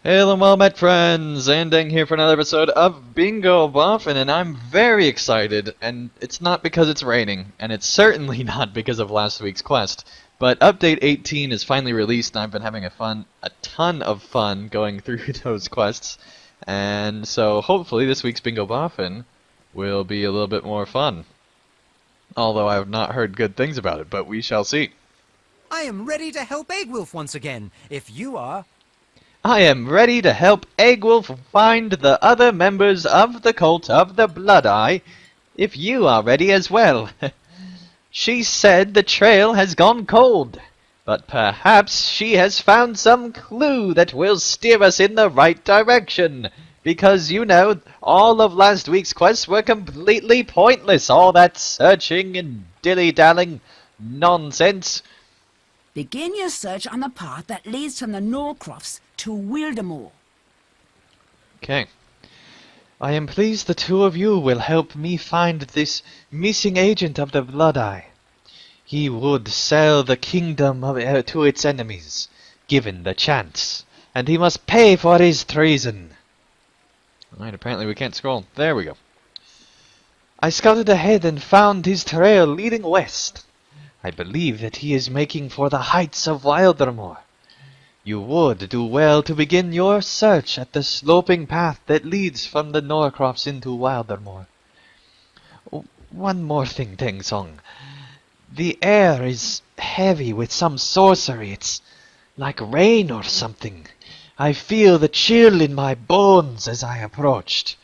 Hello, Met friends! Andang here for another episode of Bingo Boffin, and I'm very excited, and it's not because it's raining, and it's certainly not because of last week's quest, but Update 18 is finally released, and I've been having a ton of fun going through those quests, and so hopefully this week's Bingo Boffin will be a little bit more fun. Although I have not heard good things about it, but we shall see. I am ready to help Egolf once again, if you are. I am ready to help Egolf find the other members of the cult of the Blood Eye, if you are ready as well. She said the trail has gone cold, but perhaps she has found some clue that will steer us in the right direction. Because, you know, all of last week's quests were completely pointless, all that searching and dilly-dallying nonsense. Begin your search on the path that leads from the Norcrofts to Wildermore. Okay. I am pleased the two of you will help me find this missing agent of the Blood Eye. He would sell the kingdom to its enemies, given the chance, and he must pay for his treason. Alright, apparently we can't scroll. There we go. I scouted ahead and found his trail leading west. I believe that he is making for the heights of Wildermore. You would do well to begin your search at the sloping path that leads from the Norcrofts into Wildermore. One more thing, Teng Song. The air is heavy with some sorcery. It's like rain or something. I feel the chill in my bones as I approached.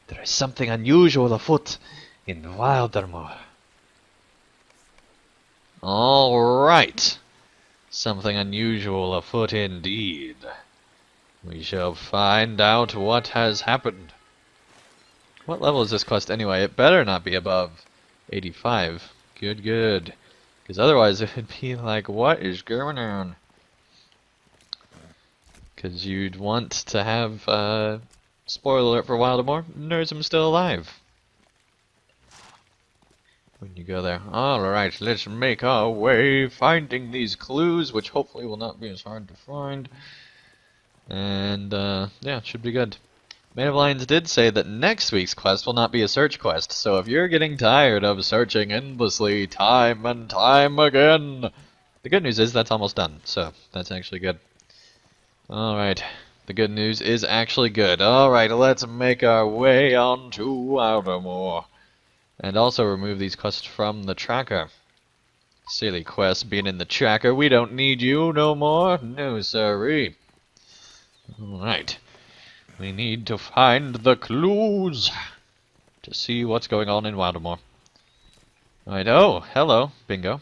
There is something unusual afoot in Wildermore. Alright. Something unusual afoot indeed. We shall find out what has happened. What level is this quest anyway? It better not be above 85. Good, good. Because otherwise it would be like, what is going on? Because you'd want to have, spoiler alert for Wildermore, Nerzim's still alive. When you go there. Alright, let's make our way finding these clues, which hopefully will not be as hard to find. And, yeah, it should be good. Maid of Lions did say that next week's quest will not be a search quest, so if you're getting tired of searching endlessly, time and time again, the good news is that's almost done, so that's actually good. Alright, the good news is actually good. Alright, let's make our way on to Wildermore. And also remove these quests from the tracker. Silly quest being in the tracker. We don't need you no more. No, sirree. Alright. We need to find the clues to see what's going on in Wildermore. Alright, oh, hello, Bingo.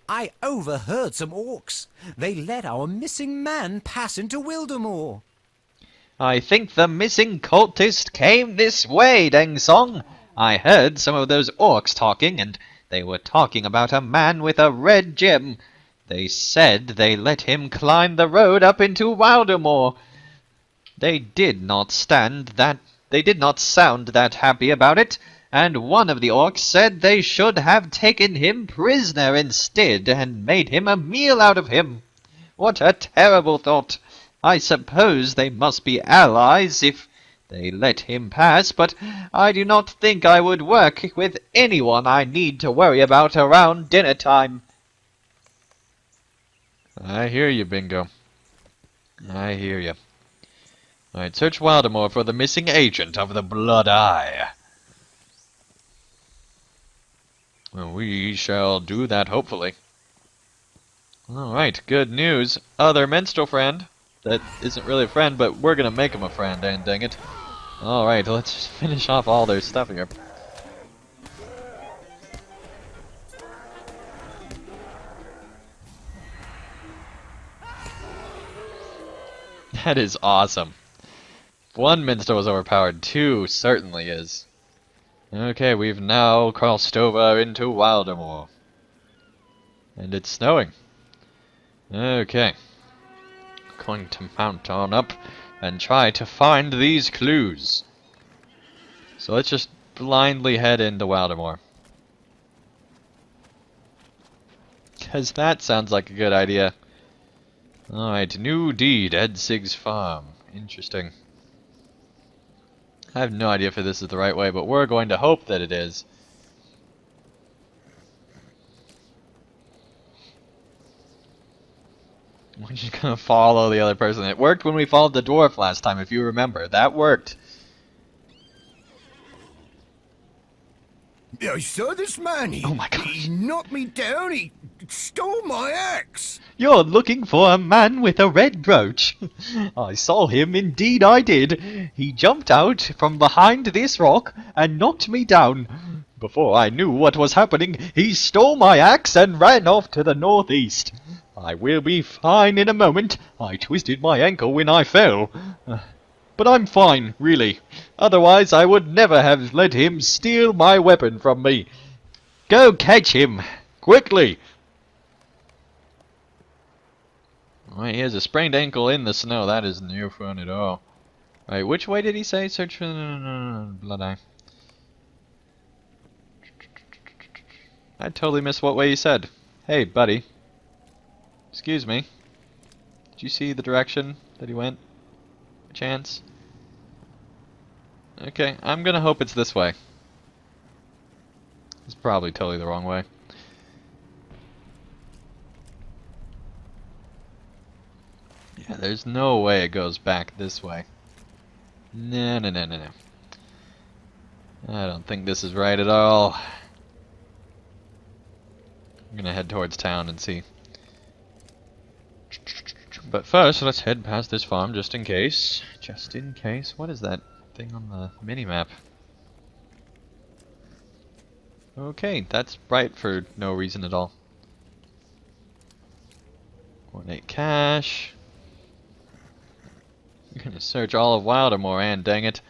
I overheard some orcs. They let our missing man pass into Wildermore. I think the missing cultist came this way, Deng Song. I heard some of those orcs talking, and they were talking about a man with a red gem. They said they let him climb the road up into Wildermore. They did not sound that happy about it, and one of the orcs said they should have taken him prisoner instead and made him a meal out of him. What a terrible thought! I suppose they must be allies if they let him pass, but I do not think I would work with anyone I need to worry about around dinner time. I hear you, Bingo. I hear you. Alright, search Wildermore for the missing agent of the Blood Eye. Well, we shall do that, hopefully. Alright, good news. Other minstrel friend. That isn't really a friend, but we're gonna make him a friend, and dang it. Alright, let's finish off all their stuff here. That is awesome. One minstrel was overpowered, two certainly is. Okay, we've now crossed over into Wildermore. And it's snowing. Okay. Going to mount on up and try to find these clues. So let's just blindly head into Wildermore. Because that sounds like a good idea. Alright, new deed, Edsig's farm. Interesting. I have no idea if this is the right way, but we're going to hope that it is. We're just gonna follow the other person. It worked when we followed the dwarf last time, if you remember. That worked. I saw this man. Oh my gosh. He knocked me down. He stole my axe. You're looking for a man with a red brooch. I saw him, indeed I did. He jumped out from behind this rock and knocked me down. Before I knew what was happening, he stole my axe and ran off to the northeast. I will be fine in a moment. I twisted my ankle when I fell. But I'm fine, really. Otherwise I would never have let him steal my weapon from me. Go catch him! Quickly! Alright, he has a sprained ankle in the snow. That is no fun at all. Alright, which way did he say? Search for the blood eye. I totally missed what way he said. Hey, buddy. Excuse me. Did you see the direction that he went? Chance? Okay, I'm gonna hope it's this way. It's probably totally the wrong way. Yeah, there's no way it goes back this way. No, no, no, no, no. I don't think this is right at all. I'm gonna head towards town and see. But first, let's head past this farm just in case. Just in case. What is that thing on the mini-map? Okay, that's bright for no reason at all. Coordinate cache. I'm gonna search all of Wildermore, and dang it.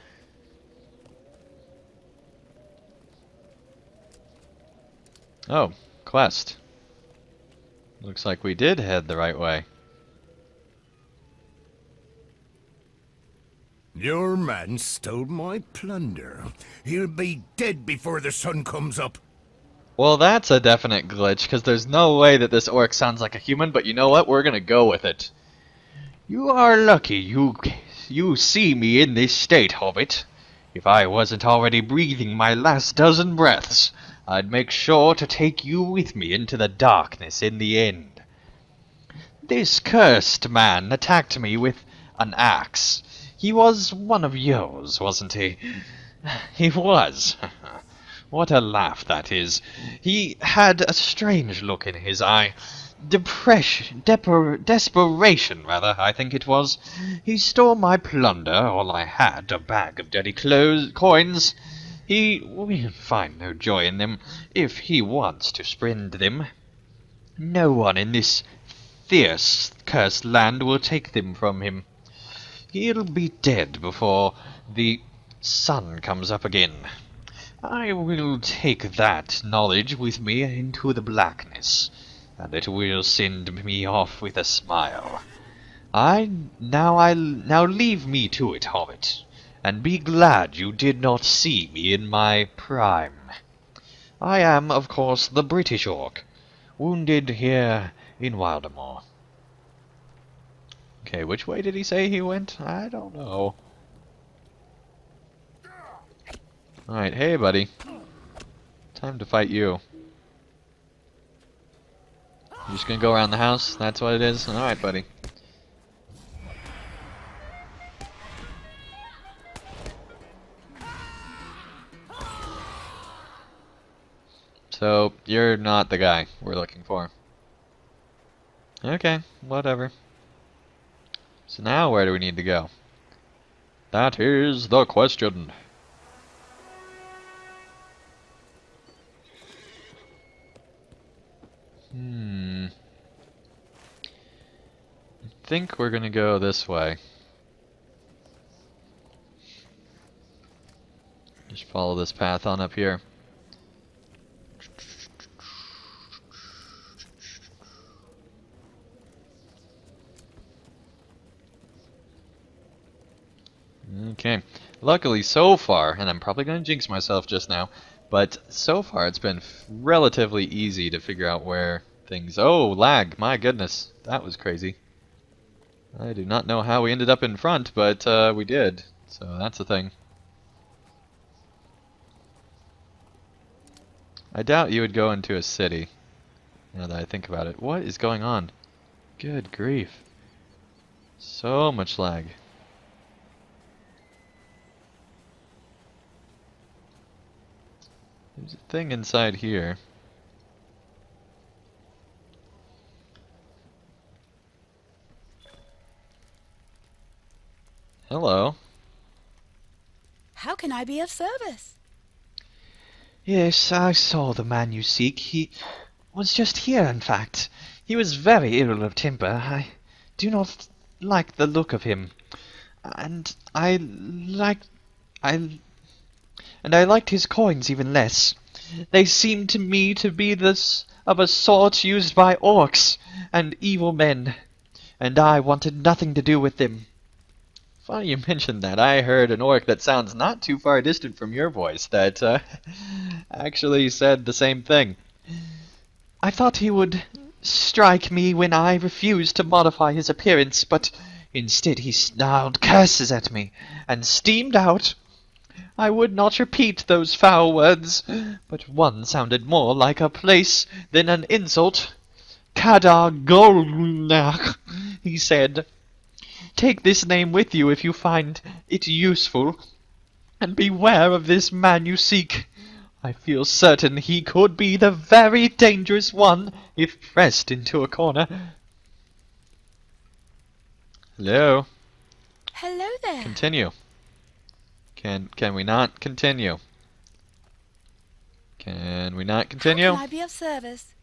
Oh, quest. Looks like we did head the right way. Your man stole my plunder. He'll be dead before the sun comes up. Well, that's a definite glitch, because there's no way that this orc sounds like a human, but you know what? We're gonna go with it. You are lucky you see me in this state, Hobbit. If I wasn't already breathing my last dozen breaths, I'd make sure to take you with me into the darkness in the end. This cursed man attacked me with an axe. He was one of yours, wasn't he? He was. What a laugh that is. He had a strange look in his eye. Desperation, rather, I think it was. He stole my plunder, all I had, a bag of dirty coins. He will find no joy in them, if he wants to spend them. No one in this fierce, cursed land will take them from him. He'll be dead before the sun comes up again. I will take that knowledge with me into the blackness, and it will send me off with a smile. Now leave me to it, Hobbit, and be glad you did not see me in my prime. I am, of course, the British orc, wounded here in Wildermore. Okay, which way did he say he went? I don't know. Alright, hey buddy. Time to fight you. You just gonna go around the house? That's what it is? Alright, buddy. So, you're not the guy we're looking for. Okay, whatever. So now where do we need to go? That is the question. I think we're gonna go this way. Just follow this path on up here. Okay, luckily so far, and I'm probably going to jinx myself just now, but so far it's been relatively easy to figure out where things... Oh, lag, my goodness, that was crazy. I do not know how we ended up in front, but we did. So that's a thing. I doubt you would go into a city, now that I think about it. What is going on? Good grief. So much lag. There's a thing inside here. Hello. How can I be of service? Yes, I saw the man you seek. He was just here, in fact. He was very ill of temper. I do not like the look of him. And I liked his coins even less. They seemed to me to be of a sort used by orcs and evil men, and I wanted nothing to do with them. Funny you mentioned that. I heard an orc that sounds not too far distant from your voice that actually said the same thing. I thought he would strike me when I refused to modify his appearance, but instead he snarled curses at me and steamed out. I would not repeat those foul words, but one sounded more like a place than an insult. Kadagolnach, he said. Take this name with you if you find it useful, and beware of this man you seek. I feel certain he could be the very dangerous one if pressed into a corner. Hello? Hello there. Continue. Can we not continue? Can we not continue? How can I be of service?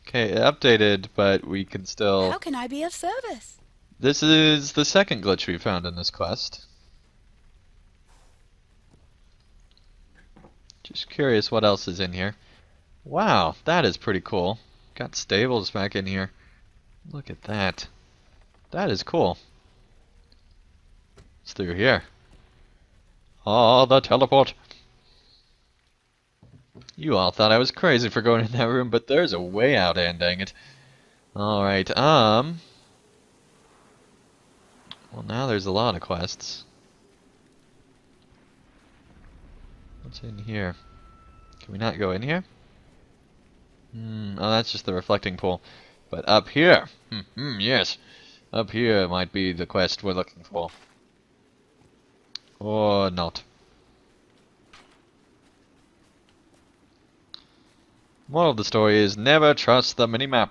Okay, it updated, but we can still... How can I be of service? This is the second glitch we found in this quest. Just curious what else is in here. Wow, that is pretty cool. Got stables back in here. Look at that. That is cool. It's through here. Oh, the teleport. You all thought I was crazy for going in that room, but there's a way out, and dang it. Alright, well, now there's a lot of quests. What's in here? Can we not go in here? Oh, that's just the reflecting pool. But up here, yes. Up here might be the quest we're looking for. Or not. Moral of the story is never trust the minimap.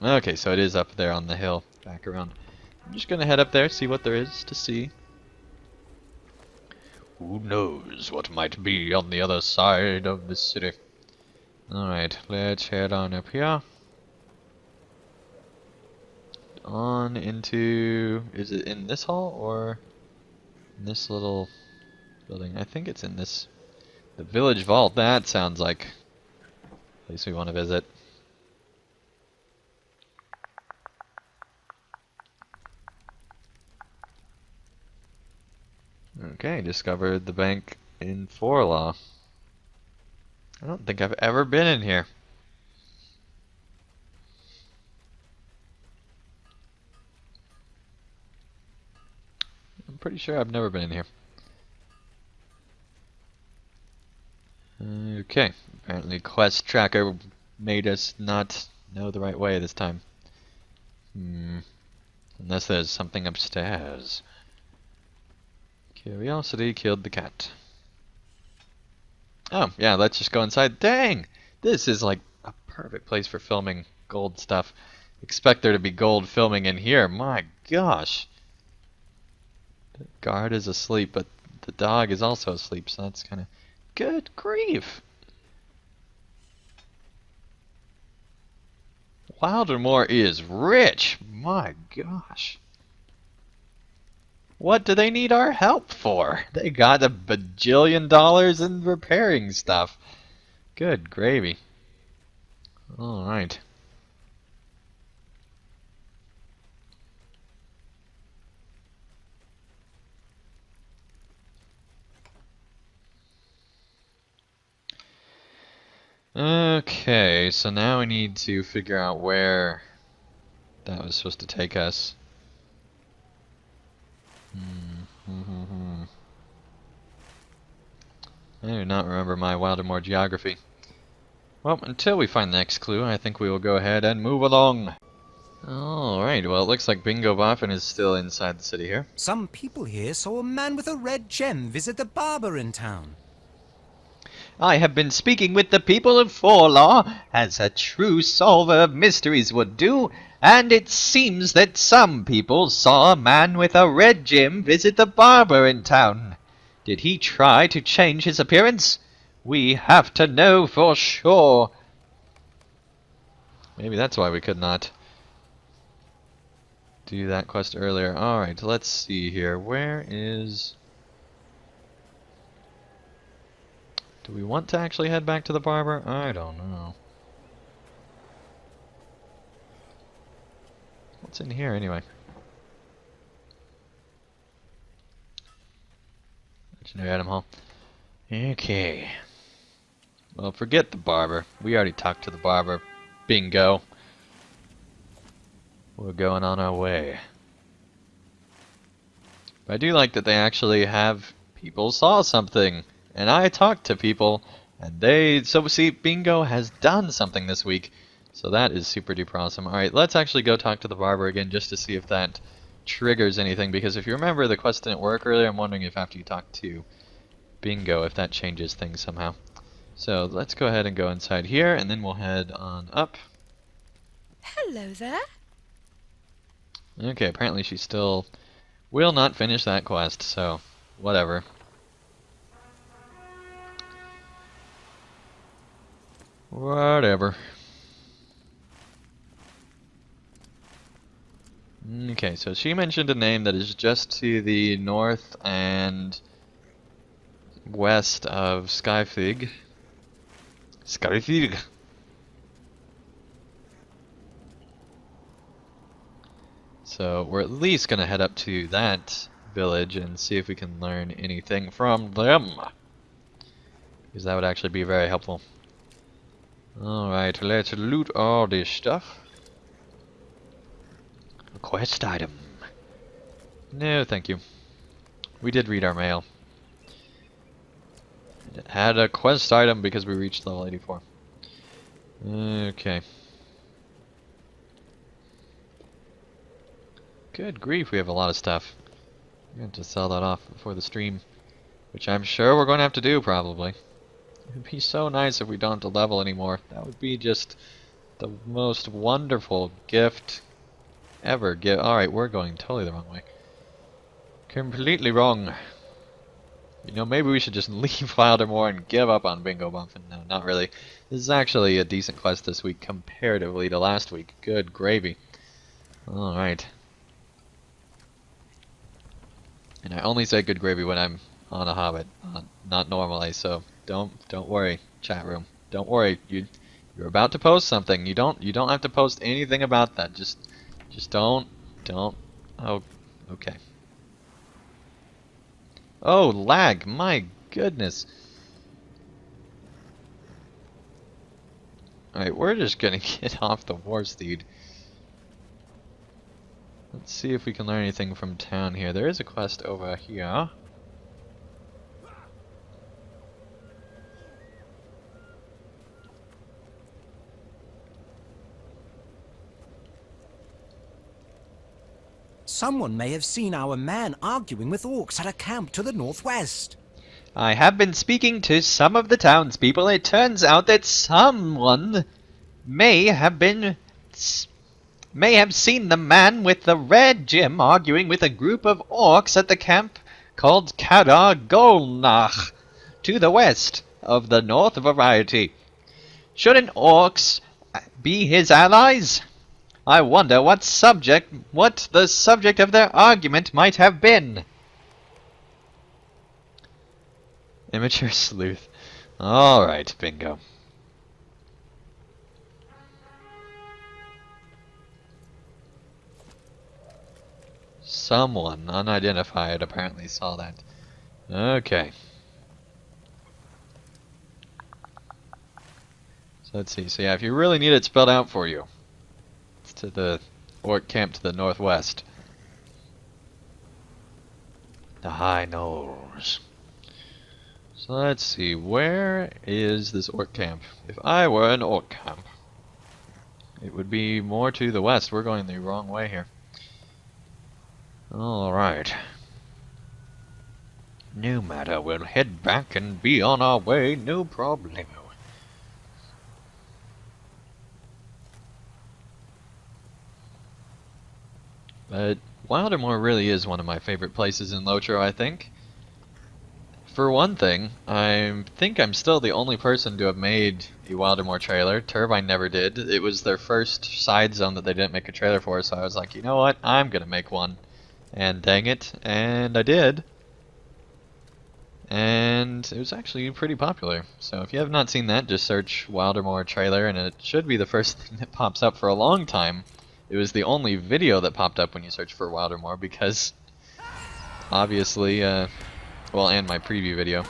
Okay, so it is up there on the hill. Back around. I'm just gonna head up there, see what there is to see. Who knows what might be on the other side of the city. Alright, let's head on up here. On into... Is it in this hall or in this little building? I think it's in this... The village vault. That sounds like a place we want to visit. Okay, discovered the bank in Forlaw. I don't think I've ever been in here. I'm pretty sure I've never been in here. Okay, apparently quest tracker made us not know the right way this time. Unless there's something upstairs. Curiosity killed the cat. Oh, yeah, let's just go inside. Dang! This is like a perfect place for filming gold stuff. Expect there to be gold filming in here. My gosh. The guard is asleep, but the dog is also asleep, so that's kind of... Good grief! Wildermore is rich! My gosh. What do they need our help for? They got a bajillion dollars in repairing stuff. Good gravy. Alright. Okay, so now we need to figure out where that was supposed to take us. I do not remember my Wildermore geography. Well, until we find the next clue, I think we will go ahead and move along. Alright, well, it looks like Bingo Boffin is still inside the city here. Some people here saw a man with a red gem visit the barber in town. I have been speaking with the people of Forlaw, as a true solver of mysteries would do, and it seems that some people saw a man with a red gem visit the barber in town. Did he try to change his appearance? We have to know for sure. Maybe that's why we could not do that quest earlier. Alright, let's see here. Where is... Do we want to actually head back to the barber? I don't know. What's in here anyway? Legendary item hall. Okay. Well, forget the barber. We already talked to the barber. Bingo. We're going on our way. But I do like that they actually have people saw something. And I talked to people, and they... So, see, Bingo has done something this week. So that is super duper awesome. Alright, let's actually go talk to the barber again just to see if that triggers anything. Because if you remember, the quest didn't work earlier. I'm wondering if after you talk to Bingo, if that changes things somehow. So, let's go ahead and go inside here, and then we'll head on up. Hello there. Okay, apparently she still will not finish that quest, so whatever. Whatever. Okay, so she mentioned a name that is just to the north and west of Skyfig. Skyfig. So we're at least going to head up to that village and see if we can learn anything from them. Because that would actually be very helpful. Alright, let's loot all this stuff. A quest item. No, thank you. We did read our mail. It had a quest item because we reached level 84. Okay. Good grief, we have a lot of stuff. We're going to sell that off before the stream. Which I'm sure we're going to have to do, probably. It would be so nice if we don't have to level anymore. That would be just the most wonderful gift ever. Alright, we're going totally the wrong way. Completely wrong. You know, maybe we should just leave Wildermore and give up on Bingo Boffin. No, not really. This is actually a decent quest this week comparatively to last week. Good gravy. Alright. And I only say good gravy when I'm on a hobbit, not normally, so don't worry, chat room. Don't worry. You're about to post something. You don't have to post anything about that. Just don't. Oh, okay. Oh, lag. My goodness. Alright, we're just gonna get off the war steed. Let's see if we can learn anything from town here. There is a quest over here. Someone may have seen our man arguing with orcs at a camp to the northwest. I have been speaking to some of the townspeople. It turns out that someone may have seen the man with the red gem arguing with a group of orcs at the camp called Kadar Golnach, to the west of the North Variety. Shouldn't orcs be his allies? I wonder what the subject of their argument might have been. Immature sleuth. Alright, bingo. Someone unidentified apparently saw that. Okay. So let's see. So yeah, if you really need it spelled out for you, it's to the orc camp to the northwest. The high knolls. So let's see, where is this orc camp? If I were an orc camp, it would be more to the west. We're going the wrong way here. Alright. No matter, we'll head back and be on our way, no problemo. But Wildermore really is one of my favorite places in LOTRO, I think. For one thing, I think I'm still the only person to have made a Wildermore trailer. Turbine never did. It was their first side zone that they didn't make a trailer for, so I was like, you know what, I'm gonna make one. And dang it, and I did. And it was actually pretty popular. So if you have not seen that, just search Wildermore trailer, and it should be the first thing that pops up for a long time. It was the only video that popped up when you search for Wildermore, because obviously, well, and my preview video,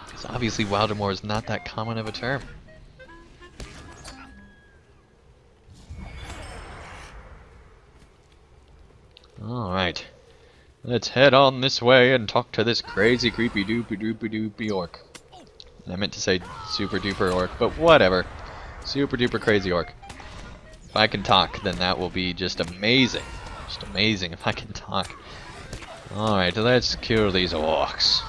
because obviously Wildermore is not that common of a term. Alright, let's head on this way and talk to this crazy creepy doopy orc. I meant to say super duper orc, but whatever. Super duper crazy orc. If I can talk, then that will be just amazing. Just amazing if I can talk. Alright, let's kill these orcs.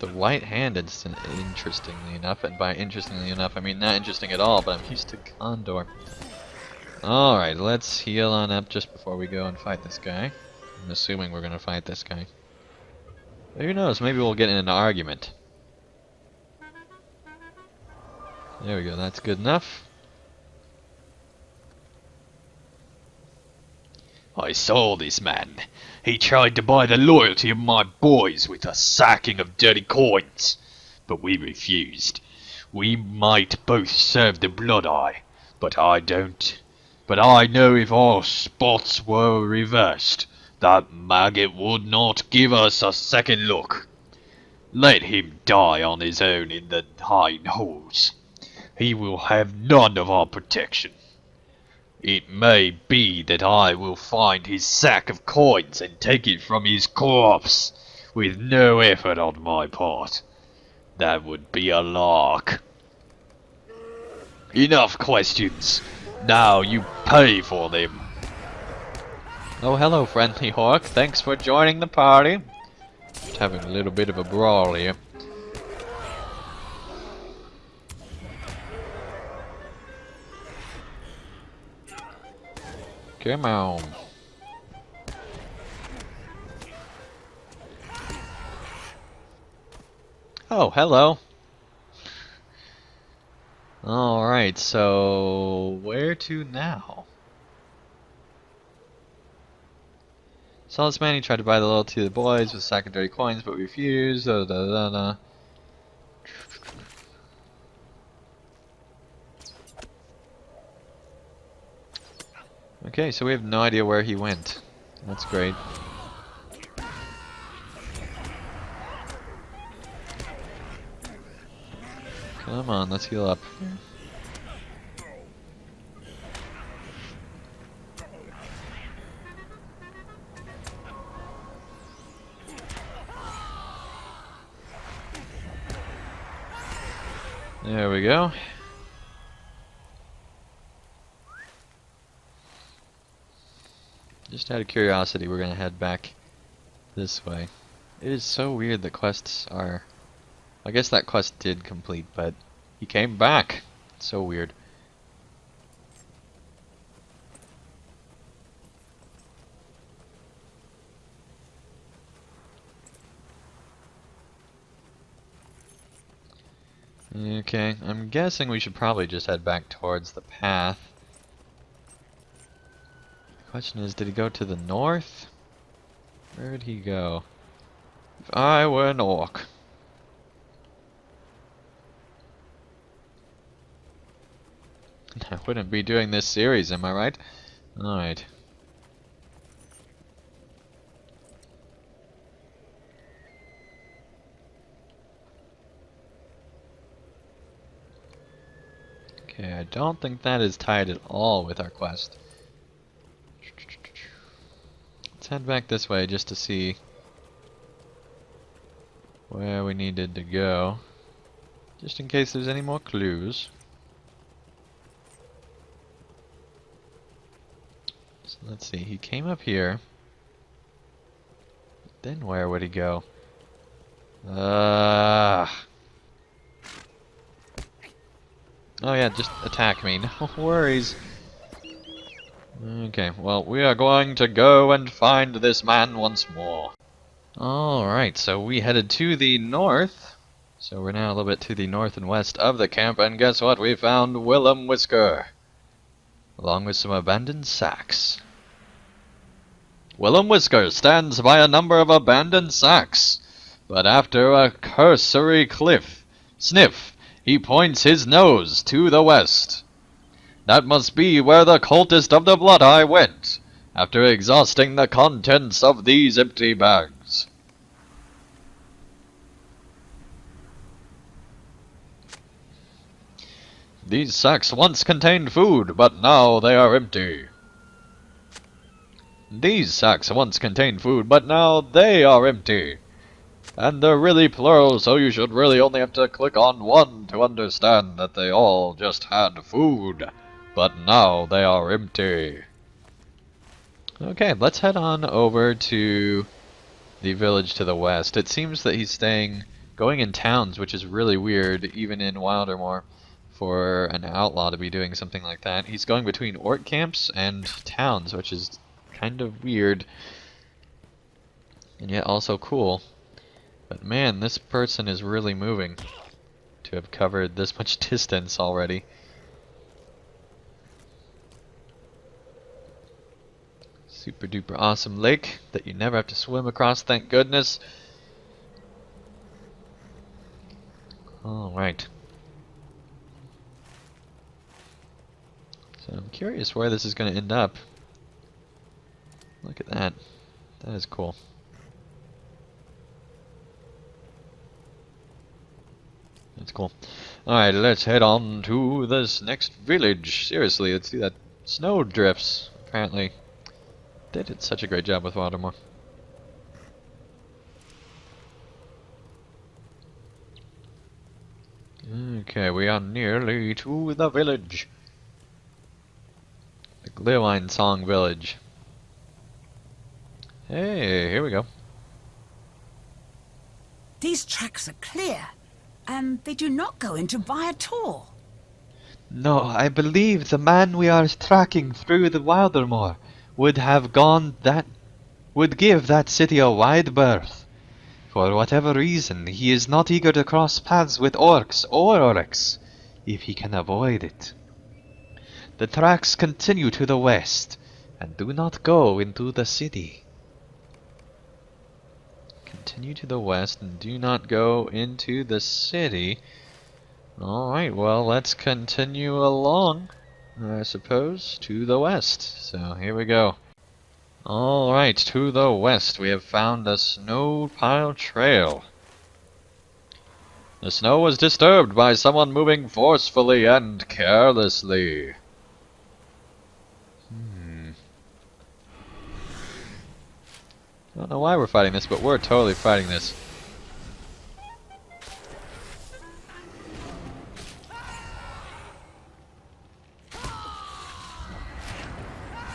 The right hand instant, interestingly enough, and by interestingly enough, I mean not interesting at all, but I'm used to Condor. Alright, let's heal on up just before we go and fight this guy. I'm assuming we're gonna fight this guy. But who knows, maybe we'll get in an argument. There we go, that's good enough. I saw this man. He tried to buy the loyalty of my boys with a sacking of dirty coins, but we refused. We might both serve the Blood Eye, but I don't. But I know if our spots were reversed, that maggot would not give us a second look. Let him die on his own in the high holes. He will have none of our protection. It may be that I will find his sack of coins and take it from his corpse, with no effort on my part. That would be a lark. Enough questions. Now you pay for them. Oh, hello, friendly orc. Thanks for joining the party. Just having a little bit of a brawl here. Come on. Oh, hello. Alright, so where to now? Saw this man, he tried to buy the loyalty of the boys with secondary coins, but refused. Da, da, da, da. Okay, so we have no idea where he went. That's great. Come on, let's heal up. There we go. Just out of curiosity, we're gonna head back this way. It is so weird that quests are... I guess that quest did complete, but he came back. It's so weird. Okay, I'm guessing we should probably just head back towards the path. The question is, did he go to the north? Where did he go? If I were an orc. I wouldn't be doing this series, am I right? Alright. Okay, I don't think that is tied at all with our quest. Let's head back this way just to see where we needed to go. Just in case there's any more clues. So let's see, he came up here. Then where would he go? Oh yeah, just attack me, no worries. Okay, well, we are going to go and find this man once more. Alright, so we headed to the north. So we're now a little bit to the north and west of the camp, and guess what? We found Willem Whisker, along with some abandoned sacks. Willem Whisker stands by a number of abandoned sacks, but after a cursory sniff, he points his nose to the west. That must be where the cultist of the Blood Eye went, after exhausting the contents of these empty bags. These sacks once contained food, but now they are empty. These sacks once contained food, but now they are empty. And they're really plural, so you should really only have to click on one to understand that they all just had food, but now they are empty. Okay, let's head on over to the village to the west. It seems that he's going in towns, which is really weird, even in Wildermore, for an outlaw to be doing something like that. He's going between orc camps and towns, which is kind of weird, and yet also cool. But man, this person is really moving to have covered this much distance already. Super duper awesome lake that you never have to swim across, thank goodness. Alright. So I'm curious where this is going to end up. Look at that. That is cool. That's cool. Alright, let's head on to this next village. Seriously, let's see that. Snow drifts, apparently. They did such a great job with Wildermore. Okay, we are nearly to the village. The Glewine Song Village. Hey, here we go. These tracks are clear, and they do not go into by at all. No, I believe the man we are tracking through the Wildermore would give that city a wide berth. For whatever reason, he is not eager to cross paths with orcs or oryx, if he can avoid it. The tracks continue to the west, and do not go into the city. Continue to the west and do not go into the city. Alright, well, let's continue along, I suppose, to the west. So, here we go. Alright, to the west we have found a snow pile trail. The snow was disturbed by someone moving forcefully and carelessly. I don't know why we're fighting this, but we're totally fighting this.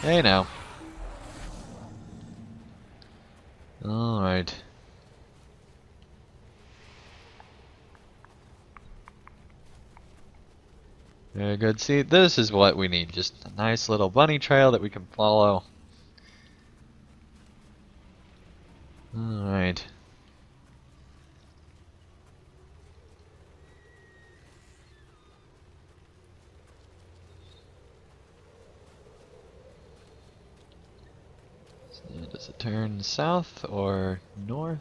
Hey now. Alright. Very good. See, this is what we need. Just a nice little bunny trail that we can follow. Alright. So does it turn south or north?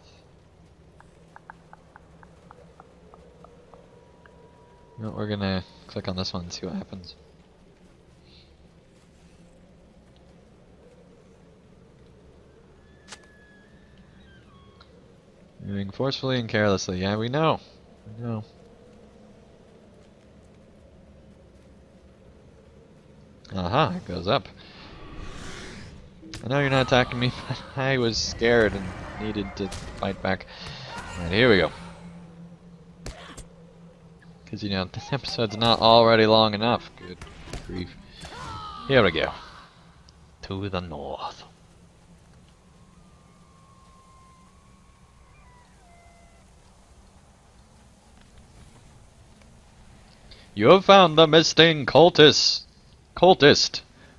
No, we're gonna click on this one and see what happens. Moving forcefully and carelessly. Yeah, we know. We know. Aha, it goes up. I know you're not attacking me, but I was scared and needed to fight back. Alright, here we go. Because, you know, this episode's not already long enough. Good grief. Here we go. To the north. You have found the missing cultist.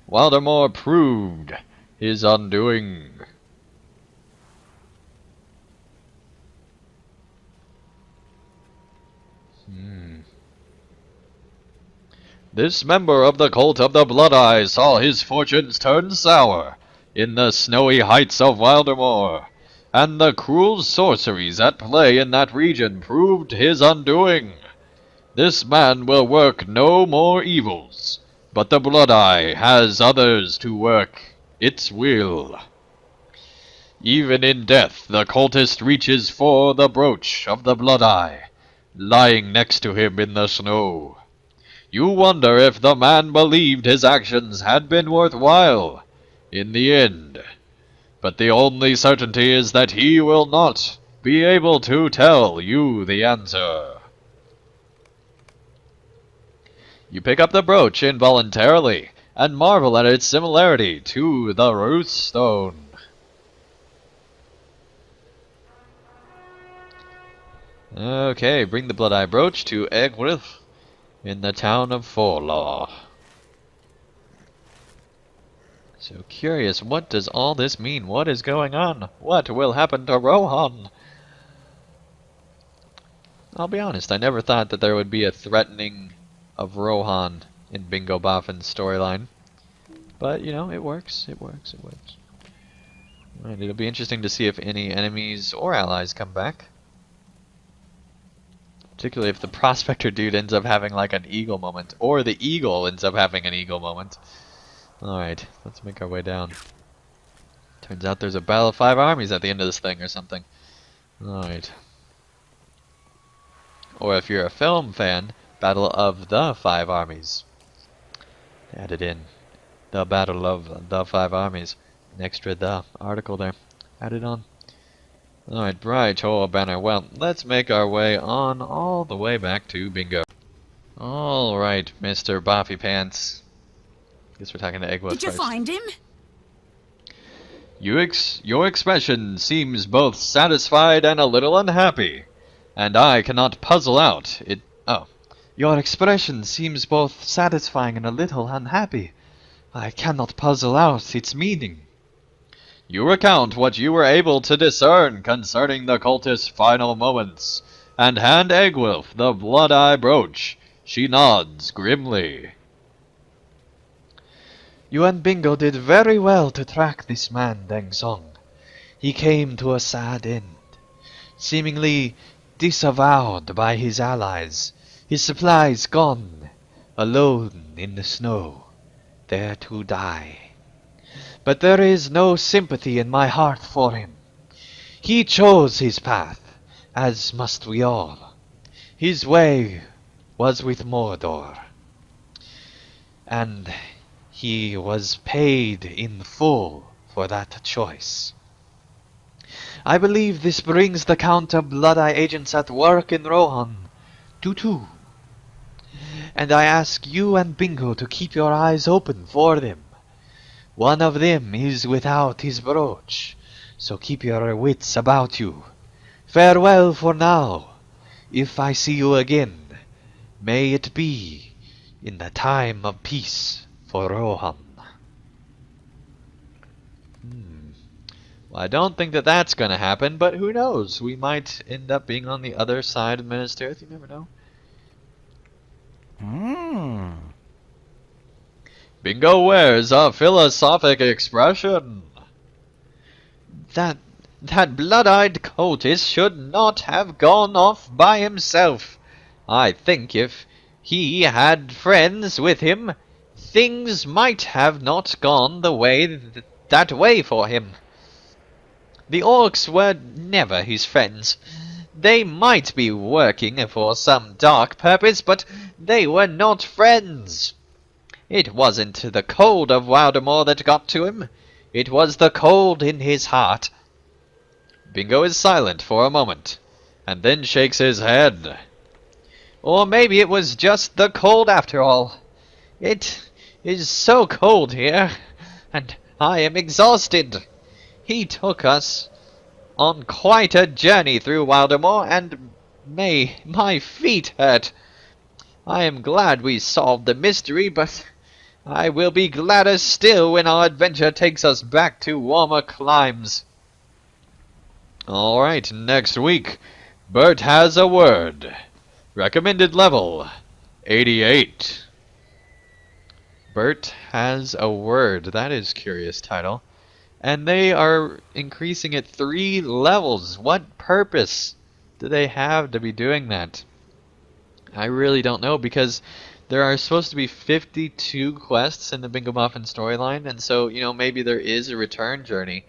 Wildermore proved his undoing. This member of the cult of the Blood-Eye saw his fortunes turn sour in the snowy heights of Wildermore, and the cruel sorceries at play in that region proved his undoing. This man will work no more evils, but the Blood-Eye has others to work its will. Even in death, the cultist reaches for the brooch of the Blood-Eye, lying next to him in the snow. You wonder if the man believed his actions had been worthwhile in the end. But the only certainty is that he will not be able to tell you the answer. You pick up the brooch involuntarily and marvel at its similarity to the Ruth Stone. Okay, bring the Blood-Eye brooch to Egolf in the town of Forlaw. So curious, what does all this mean? What is going on? What will happen to Rohan? I'll be honest, I never thought that there would be a threatening of Rohan in Bingo Boffin's storyline. But, you know, it works. It works. It works. Alright, it'll be interesting to see if any enemies or allies come back. Particularly if the prospector dude ends up having like an eagle moment. Or the eagle ends up having an eagle moment. Alright, let's make our way down. Turns out there's a battle of 5 armies at the end of this thing or something. Alright. Or if you're a film fan, Battle of the 5 armies. Added in. The Battle of the 5 armies. An extra the article there. Added on. Alright, bright whole banner. Well, let's make our way on all the way back to Bingo. Alright, Mr. Boffy Pants. Guess we're talking to Egolf Did you first. find him? Your expression seems both satisfied and a little unhappy, and I cannot puzzle out it. Oh. Your expression seems both satisfying and a little unhappy. I cannot puzzle out its meaning. You recount what you were able to discern concerning the cultist's final moments, and hand Egolf the Blood-Eye brooch. She nods grimly. You and Bingo did very well to track this man, Deng Song. He came to a sad end, seemingly disavowed by his allies, his supplies gone, alone in the snow, there to die. But there is no sympathy in my heart for him. He chose his path, as must we all. His way was with Mordor, and he was paid in full for that choice. I believe this brings the count of Blood-Eye agents at work in Rohan to 2. And I ask you and Bingo to keep your eyes open for them. One of them is without his brooch, so keep your wits about you. Farewell for now. If I see you again, may it be in the time of peace for Rohan. Well, I don't think that that's going to happen, but who knows? We might end up being on the other side of Minas Tirith. You never know. Bingo wears a philosophic expression. That blood-eyed cultist should not have gone off by himself. I think if he had friends with him, things might have not gone the way that way for him. The orcs were never his friends. They might be working for some dark purpose, but they were not friends. It wasn't the cold of Wildermore that got to him. It was the cold in his heart. Bingo is silent for a moment, and then shakes his head. Or maybe it was just the cold after all. It is so cold here, and I am exhausted. He took us on quite a journey through Wildermore, and my feet hurt. I am glad we solved the mystery, but I will be gladder still when our adventure takes us back to warmer climes. Alright, next week, Bert has a word. Recommended level, 88. Bert has a word. That is a curious title. And they are increasing it 3 levels. What purpose do they have to be doing that? I really don't know, because there are supposed to be 52 quests in the Bingo Boffin storyline, and so, you know, maybe there is a return journey.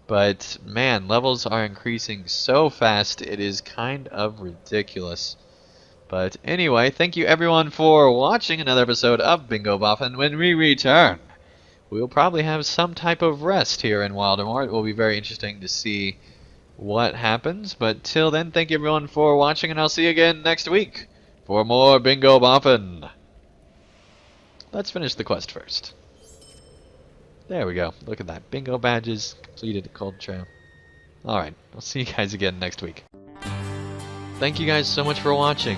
But, man, levels are increasing so fast, it is kind of ridiculous. But anyway, thank you everyone for watching another episode of Bingo Boffin. When we return, we'll probably have some type of rest here in Wildermore. It will be very interesting to see what happens. But till then, thank you everyone for watching, and I'll see you again next week for more Bingo Boffin. Let's finish the quest first. There we go. Look at that. Bingo badges. Completed the cold trail. Alright, I'll see you guys again next week. Thank you guys so much for watching.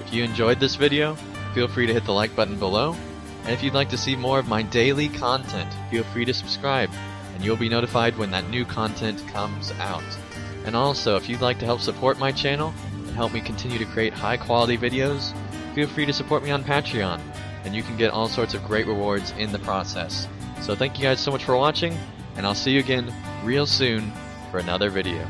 If you enjoyed this video, feel free to hit the like button below. And if you'd like to see more of my daily content, feel free to subscribe, and you'll be notified when that new content comes out. And also, if you'd like to help support my channel and help me continue to create high quality videos, feel free to support me on Patreon, and you can get all sorts of great rewards in the process. So thank you guys so much for watching, and I'll see you again real soon for another video.